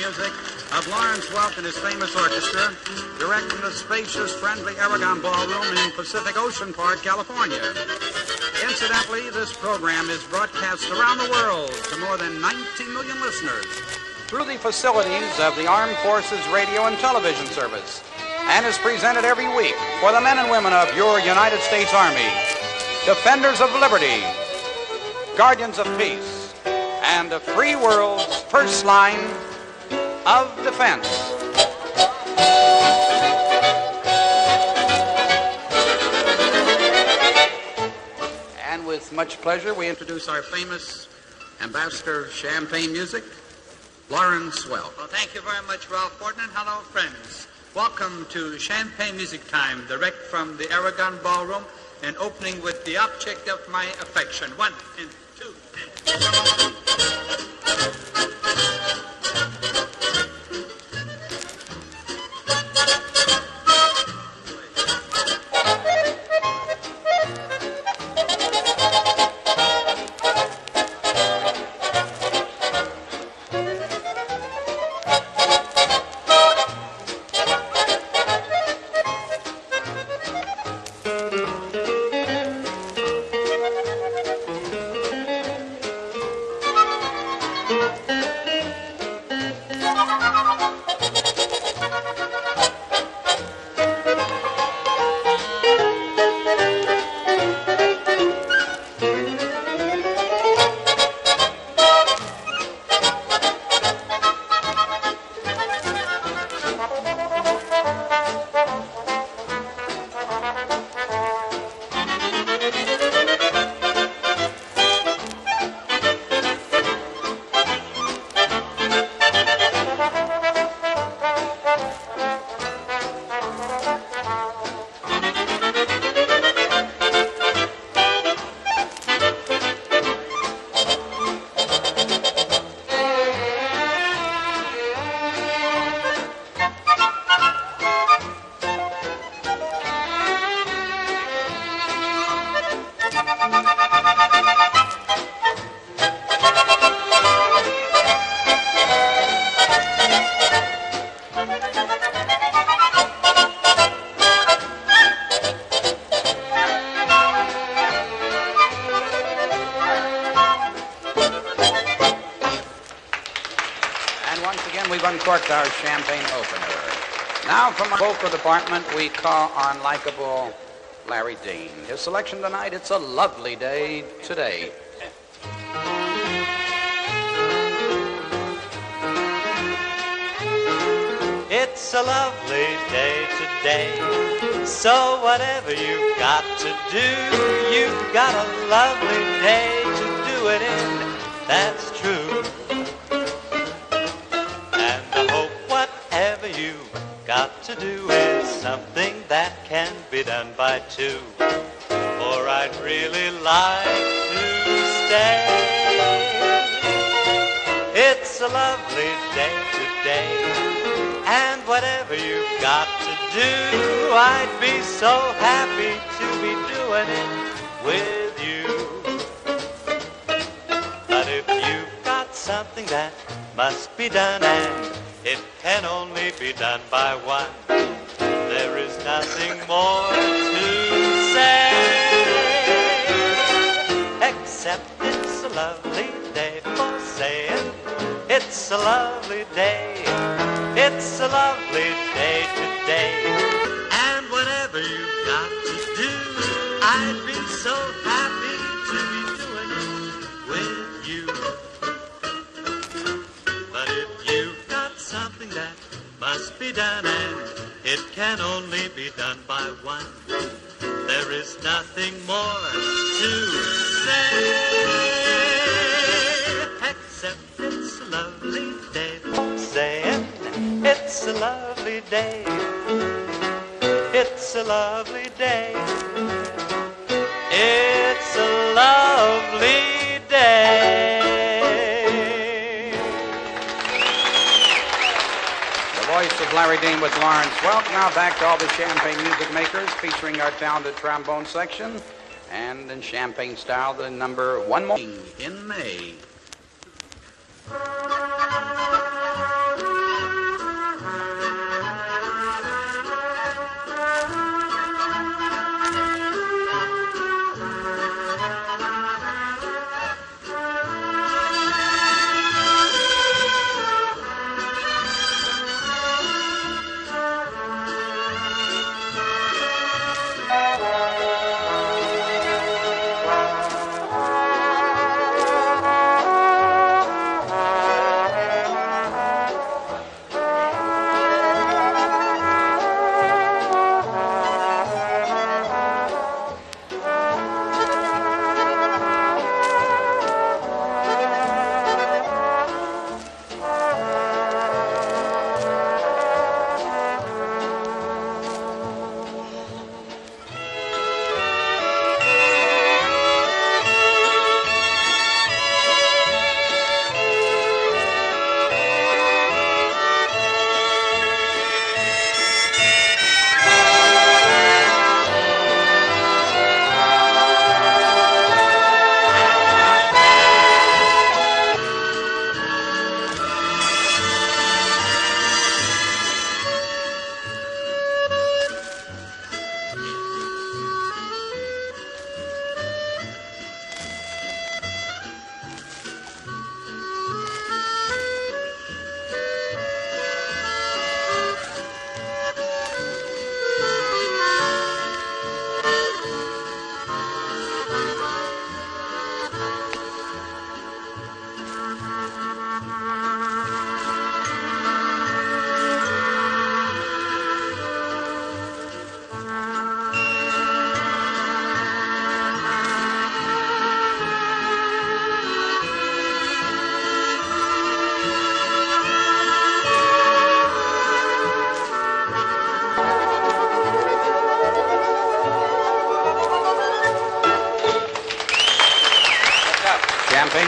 music of Lawrence Welk and his famous orchestra, direct from the spacious, friendly Aragon Ballroom in Pacific Ocean Park, California. Incidentally, this program is broadcast around the world to more than 90 million listeners through the facilities of the Armed Forces Radio and Television Service, and is presented every week for the men and women of your United States Army, defenders of liberty, guardians of peace, and the free world's first line of defense. And with much pleasure, we introduce our famous ambassador of champagne music, Lawrence Welk. Well, thank you very much, Ralph Borden, and hello, friends. Welcome to Champagne Music Time, direct from the Aragon Ballroom, and opening with The Object of My Affection. 1 and 2 and... Uncorked our champagne opener. Now from our vocal department, we call on likable Larry Dean. His selection tonight, It's a Lovely Day Today. It's a lovely day today, so whatever you've got to do, you've got a lovely day to do it in, that's true. Got to do is something that can be done by two, or I'd really like to stay. It's a lovely day today, and whatever you've got to do, I'd be so happy to be doing it with you. But if you've got something that must be done and it can only be done by one, there is nothing more to say, except it's a lovely day for saying it's a lovely day, it's a lovely day today. And whatever you've got to do, I'd be so happy to be doing it with you. But if you've got something that must be done and it can only be done by one, there is nothing more to say, except it's a lovely day for saying it's a lovely day, it's a lovely day, it's a lovely day. Voice of Larry Dean with Lawrence Welk. Now back to all the champagne music makers, featuring our talented trombone section, and in champagne style, the number One More in May.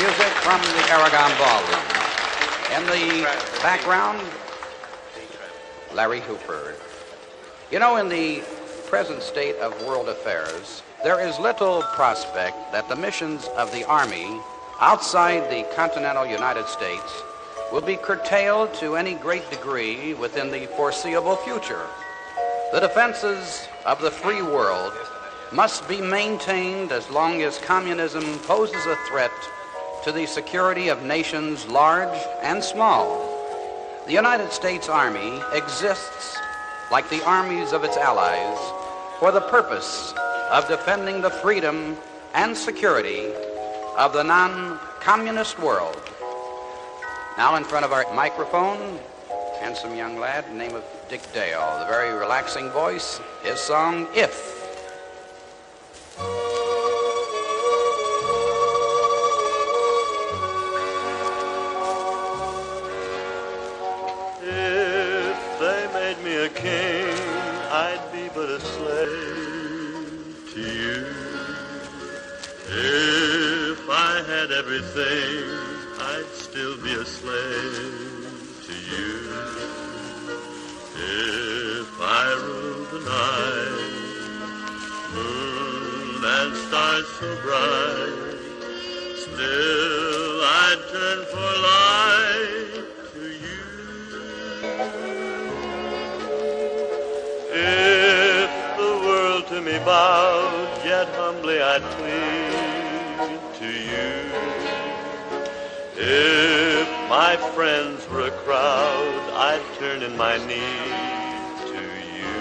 music from the Aragon Ballroom. In the background, Larry Hooper. You know, in the present state of world affairs, there is little prospect that the missions of the Army outside the continental United States will be curtailed to any great degree within the foreseeable future. The defenses of the free world must be maintained as long as communism poses a threat to the security of nations large and small. The United States Army exists, like the armies of its allies, for the purpose of defending the freedom and security of the non-communist world. Now in front of our microphone, handsome young lad, name of Dick Dale, the very relaxing voice, his song, If. If they made me a king, I'd be but a slave to you. If I had everything, I'd still be a slave to you. If I ruled the night, moon and stars so bright, still I'd turn for light to you. If the world to me bowed, yet humbly I'd plead to you. If my friends were a crowd, I'd turn in my knees to you.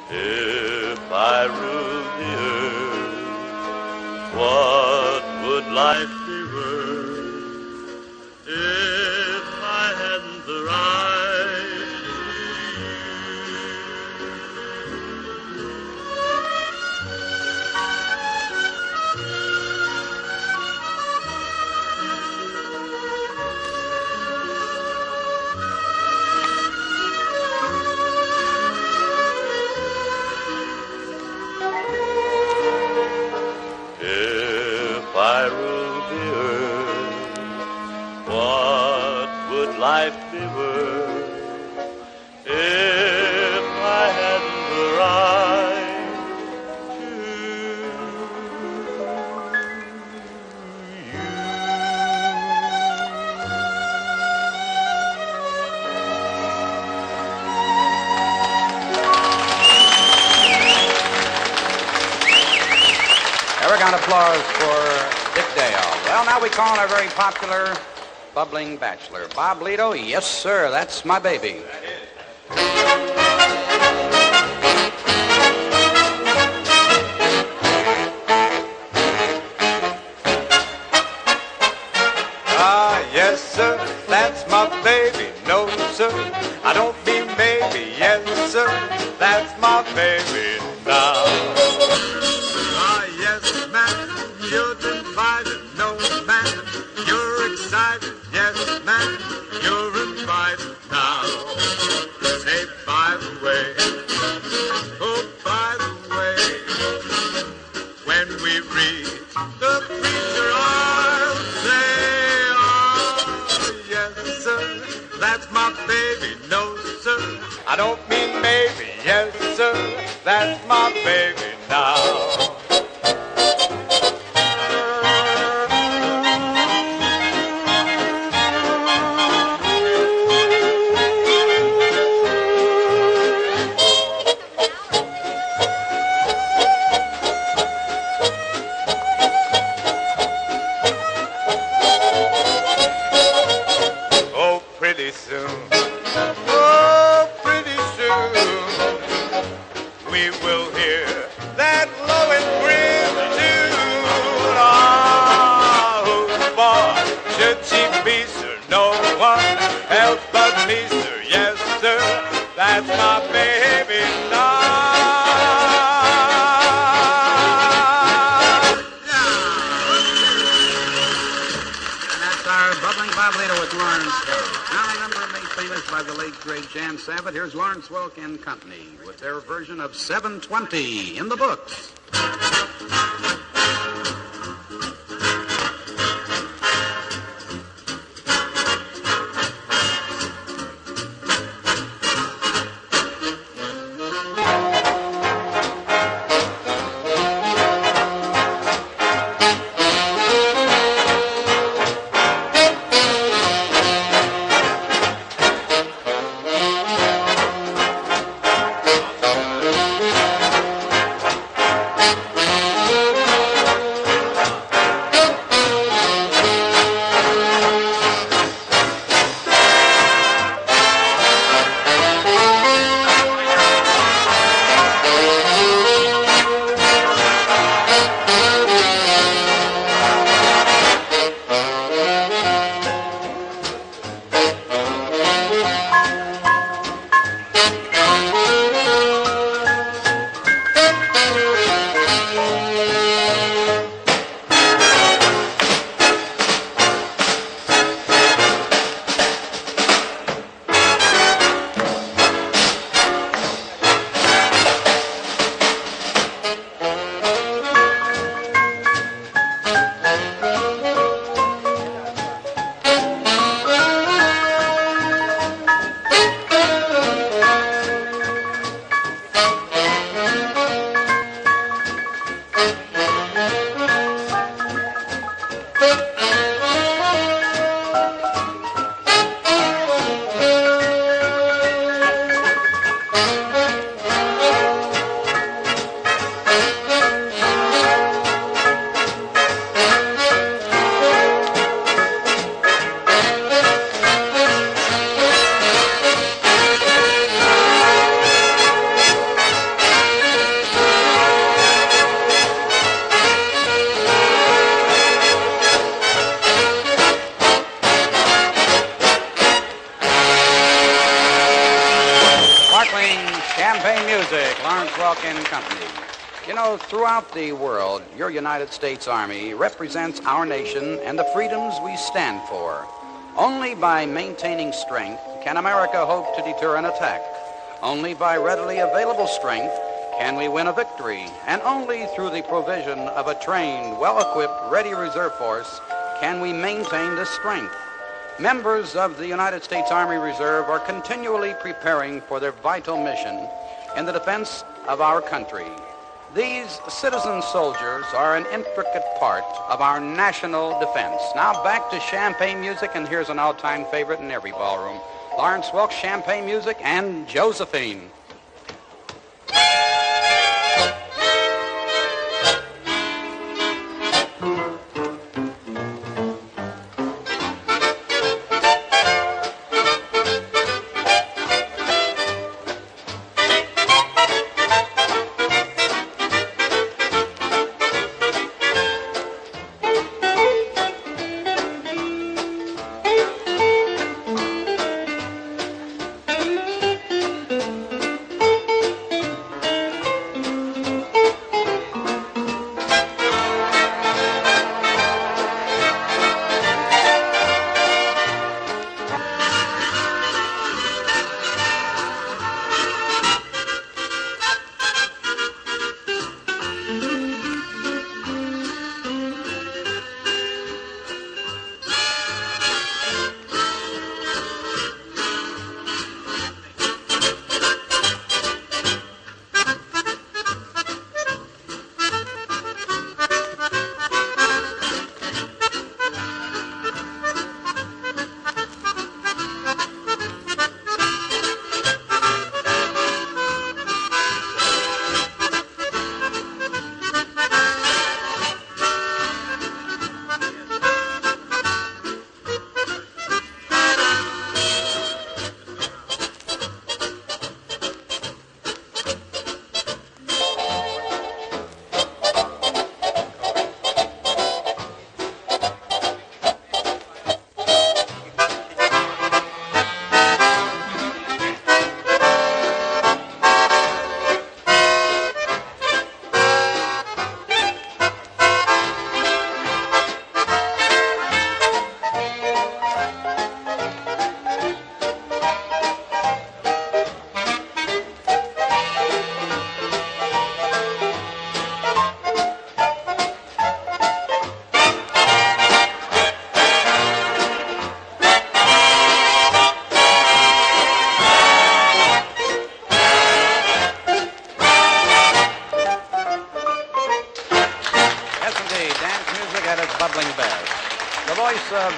If I ruled the earth, what would life be worth if I hadn't the right to If I ruled the earth, what would life be worth if I hadn't the right to you? Aragon applause for Dick Dale. Well, now we call on our very popular bubbling bachelor, Bob Lido. Yes, sir, that's my baby. Ah, yes, sir, that's my baby. No, sir, I don't mean maybe. Yes, sir, that's my baby now. Ah, yes, man, you're divided. No, man, you're excited. Yes, man, you're invited now. Say, by the way, oh, by the way, when we reach the preacher, I'll say, oh, yes, sir, that's my baby. No, sir, I don't mean maybe. Yes, sir, that's my baby now. Oh, pretty soon, we will hear that low and grim tune. Oh, boy, should she be, sir, no one else but me, sir. Yes, sir, that's my baby now. And that's our bubbling Bob Lido with Lawrence Welk. Now a number made famous by the late, great Jan Savitt. Here's Lawrence Welk and Company with their version of 720 in the books. Champagne Music, Lawrence Welk and Company. You know, throughout the world, your United States Army represents our nation and the freedoms we stand for. Only by maintaining strength can America hope to deter an attack. Only by readily available strength can we win a victory. And only through the provision of a trained, well-equipped, ready reserve force can we maintain this strength. Members of the United States Army Reserve are continually preparing for their vital mission in the defense of our country. These citizen soldiers are an intricate part of our national defense. Now back to Champagne Music, and here's an all-time favorite in every ballroom. Lawrence Welk, Champagne Music, and Josephine.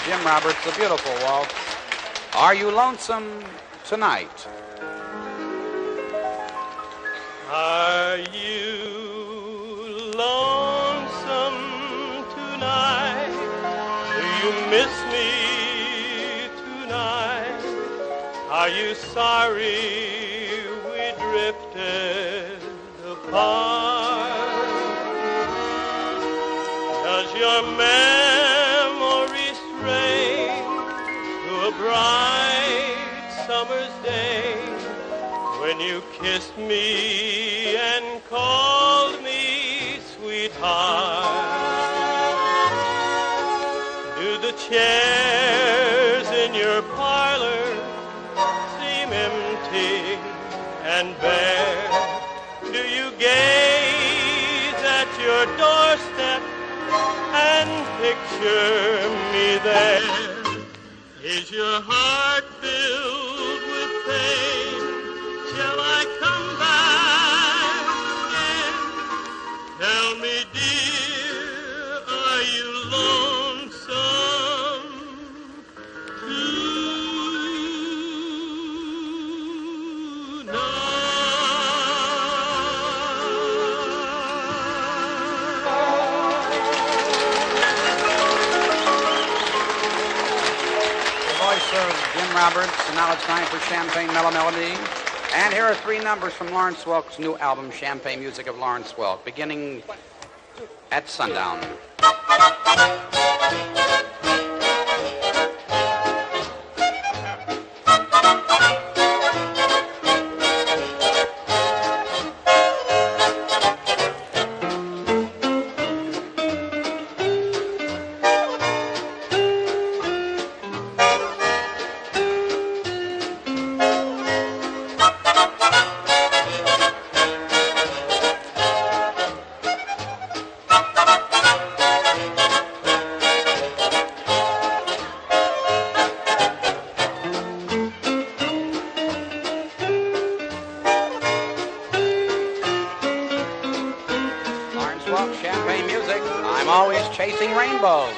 Jim Roberts, the beautiful waltz. Are you lonesome tonight? Are you lonesome tonight? Do you miss me tonight? Are you sorry we drifted apart? Does your memory stray to a bright summer's day when you kissed me and called me sweetheart? Do the chairs in your parlor seem empty and bare? Do you gaze at your doorstep and picture me there? Is your heart filled with pain? Shall I come back again? Tell me, dear, are you lonesome Jim Roberts, and now it's time for Champagne Melody. And here are three numbers from Lawrence Welk's new album, Champagne Music of Lawrence Welk, beginning at sundown. I'm always chasing rainbows.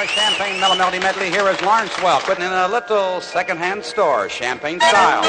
Champagne Melody Medley. Here is Lawrence Welk, putting in a little second-hand store, champagne style.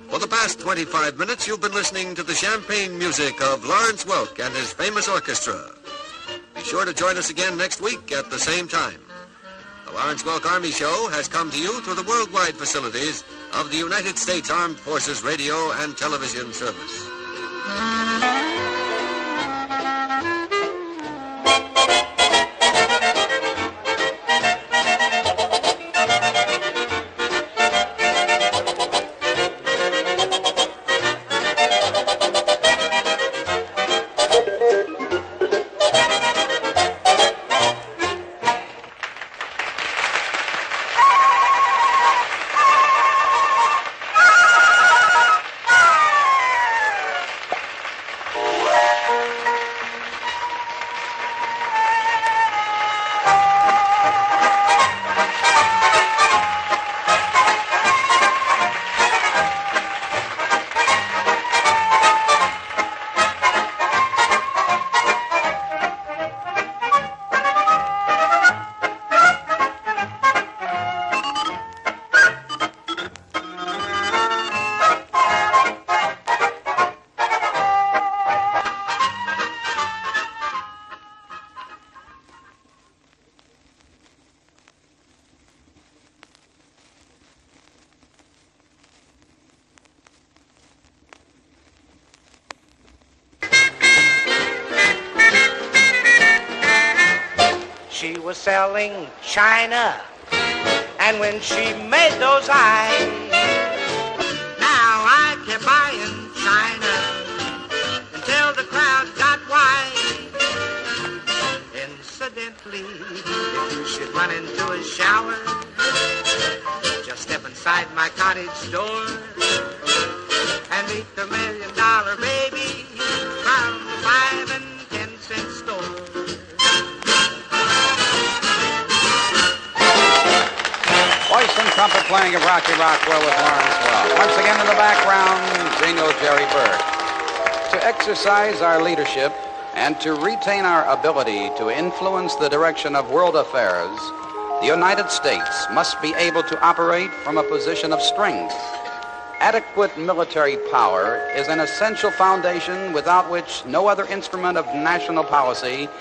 For the past 25 minutes, you've been listening to the champagne music of Lawrence Welk and his famous orchestra. Be sure to join us again next week at the same time. The Lawrence Welk Army Show has come to you through the worldwide facilities of the United States Armed Forces Radio and Television Service. She was selling china, and when she made those eyes, now I kept buying china until the crowd got wise. Incidentally, if you should run into a shower, just step inside my cottage door and meet the $1 million baby. trumpet playing of Rocky Rockwell with Lawrence Welk. Once again in the background, Jingle Jerry Bird. To exercise our leadership and to retain our ability to influence the direction of world affairs, the United States must be able to operate from a position of strength. Adequate military power is an essential foundation without which no other instrument of national policy